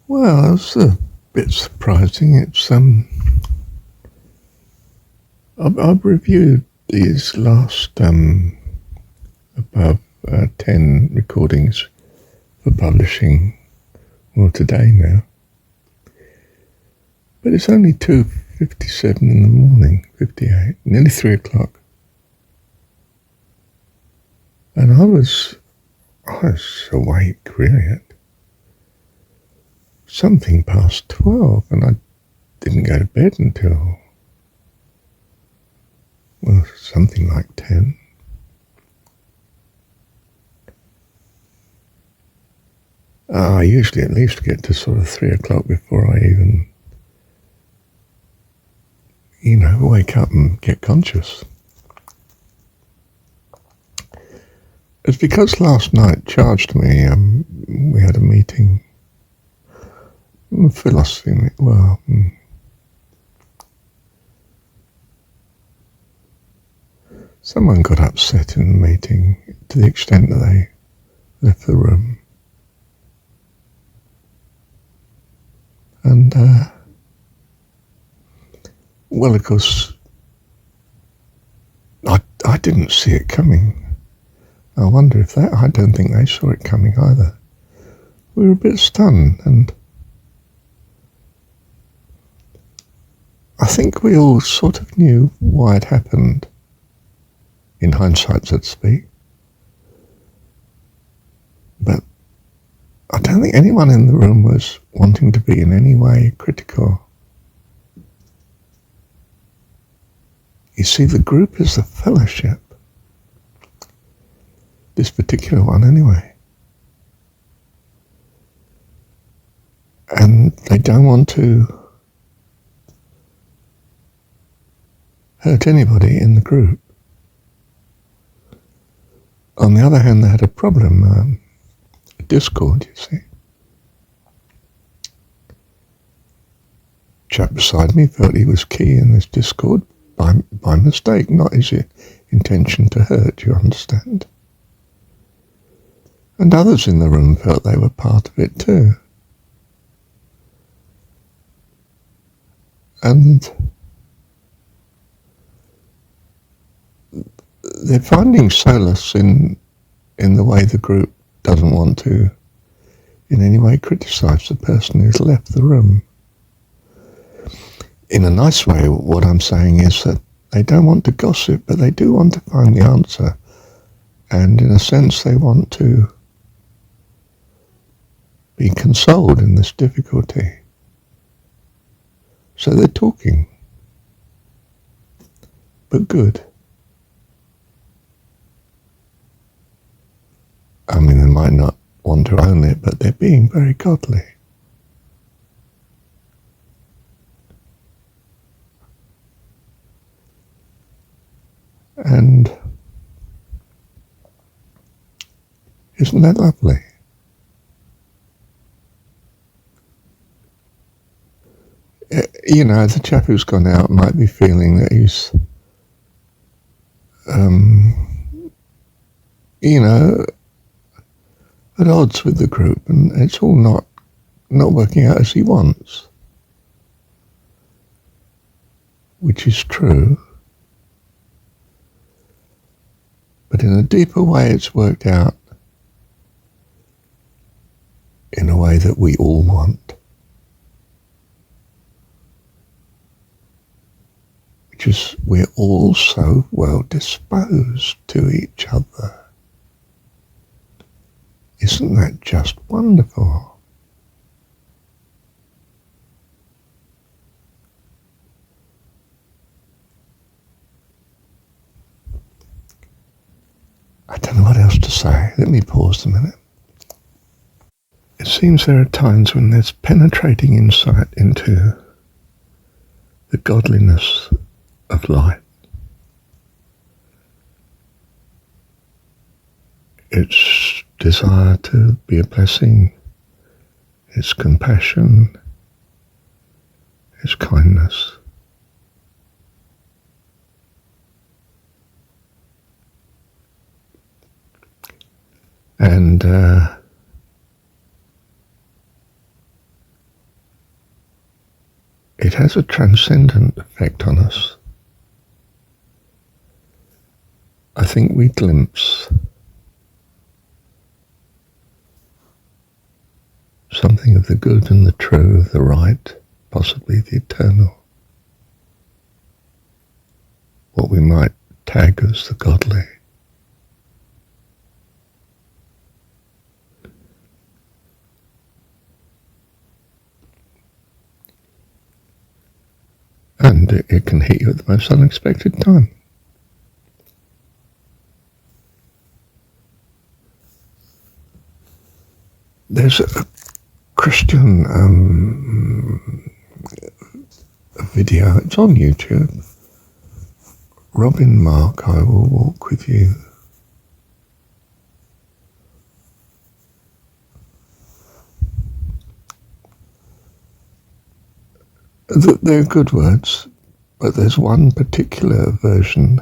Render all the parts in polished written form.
Well, it's a bit surprising. I've reviewed these last above 10 recordings for publishing. Well, today now, but it's only 2:57 in the morning, 58, nearly 3 o'clock, and I was awake really at something past 12, and I didn't go to bed until, well, something like 10. I usually at least get to sort of 3 o'clock before I even, wake up and get conscious. It's because last night charged me. We had a meeting, philosophy. Well, someone got upset in the meeting to the extent that they left the room. And, well, of course, I didn't see it coming. I wonder if I don't think they saw it coming either. We were a bit stunned, and I think we all sort of knew why it happened, in hindsight, so to speak. But I don't think anyone in the room was wanting to be in any way critical. You see, the group is a fellowship. This particular one, anyway. And they don't want to hurt anybody in the group. On the other hand, they had a problem, Discord, you see. Chap beside me felt he was key in this Discord by mistake, not his intention to hurt, you understand. And others in the room felt they were part of it too. And they're finding solace in the way the group doesn't want to in any way criticize the person who's left the room. In a nice way, what I'm saying is that they don't want to gossip, but they do want to find the answer. And in a sense, they want to be consoled in this difficulty. So they're talking. But good. I mean, they might not want to own it, but they're being very godly. And isn't that lovely? The chap who's gone out might be feeling that he's, at odds with the group, and it's all not working out as he wants. Which is true. But in a deeper way, it's worked out in a way that we all want. Which is, we're all so well disposed to each other. Isn't that just wonderful? I don't know what else to say. Let me pause a minute. It seems there are times when there's penetrating insight into the godliness of life. Its desire to be a blessing, its compassion, its kindness. And it has a transcendent effect on us. I think we glimpse something of the good and the true, the right, possibly the eternal, what we might tag as the godly. And it can hit you at the most unexpected time. There's a Christian video, it's on YouTube. Robin Mark, I Will Walk With You. They're good words, but there's one particular version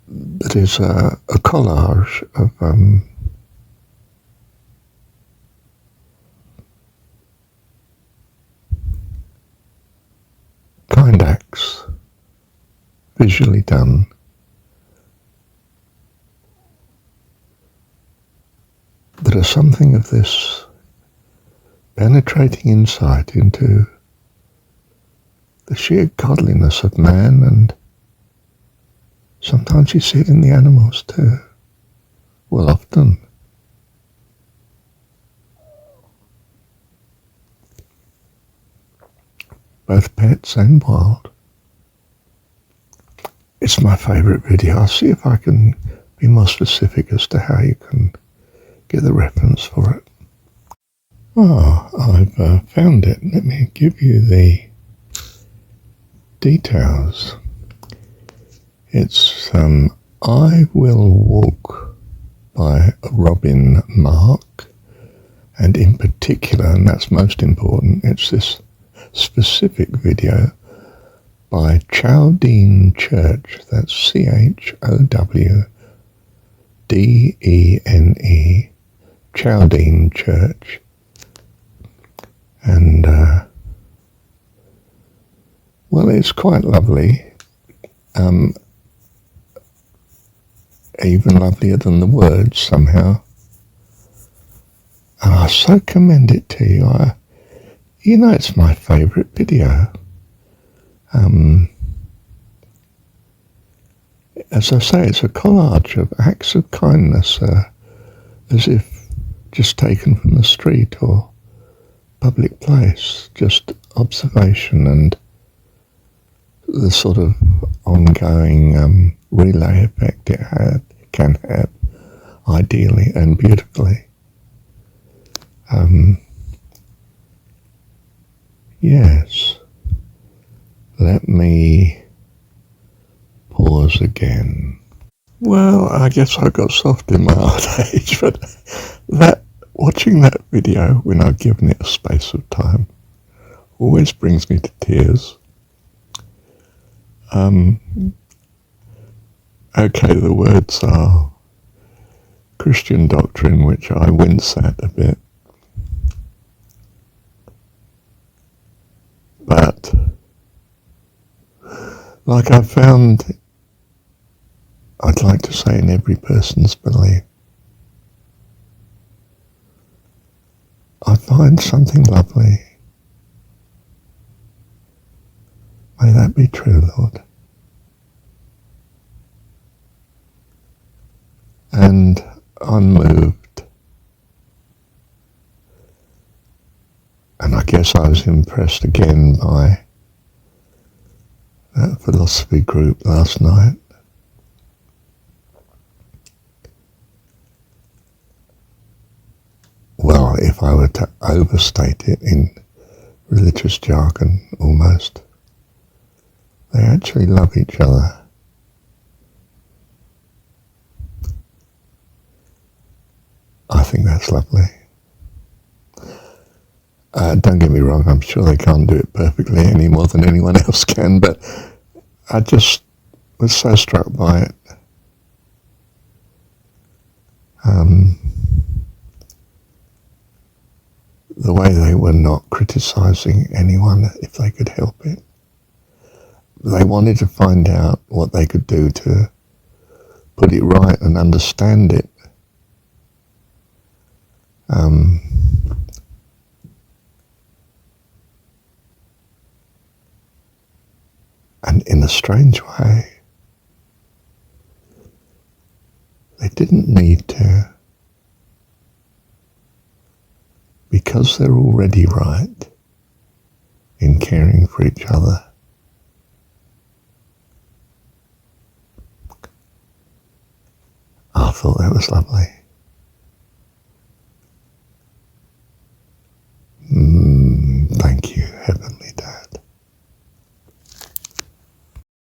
that is a collage of kind acts, visually done, that are something of this penetrating insight into the sheer godliness of man, and sometimes you see it in the animals too. Well, often. Both pets and wild. It's my favourite video. I'll see if I can be more specific as to how you can get the reference for it. I've found it. Let me give you the details. It's I Will Walk by Robin Mark, and in particular, and that's most important, it's this specific video by Chowdene Church. That's CHOWDENE, Chowdene Church. And well, it's quite lovely, even lovelier than the words somehow, and I so commend it to you. You know, it's my favourite video. As I say, it's a collage of acts of kindness, as if just taken from the street or public place, just observation and the sort of ongoing relay effect it can have, ideally and beautifully. Yes, let me pause again. Well, I guess I got soft in my old age, but watching that video when I've given it a space of time always brings me to tears. Okay, the words are Christian doctrine, which I wince at a bit. But, like I've found, I'd like to say in every person's belief, I find something lovely. May that be true, Lord. And unmoved. And I guess I was impressed again by that philosophy group last night. Well, if I were to overstate it in religious jargon, almost, they actually love each other. I think that's lovely. Don't get me wrong, I'm sure they can't do it perfectly any more than anyone else can, but I just was so struck by it. the way they were not criticising anyone if they could help it. They wanted to find out what they could do to put it right and understand it. And in a strange way, they didn't need to, because they're already right in caring for each other. I thought that was lovely.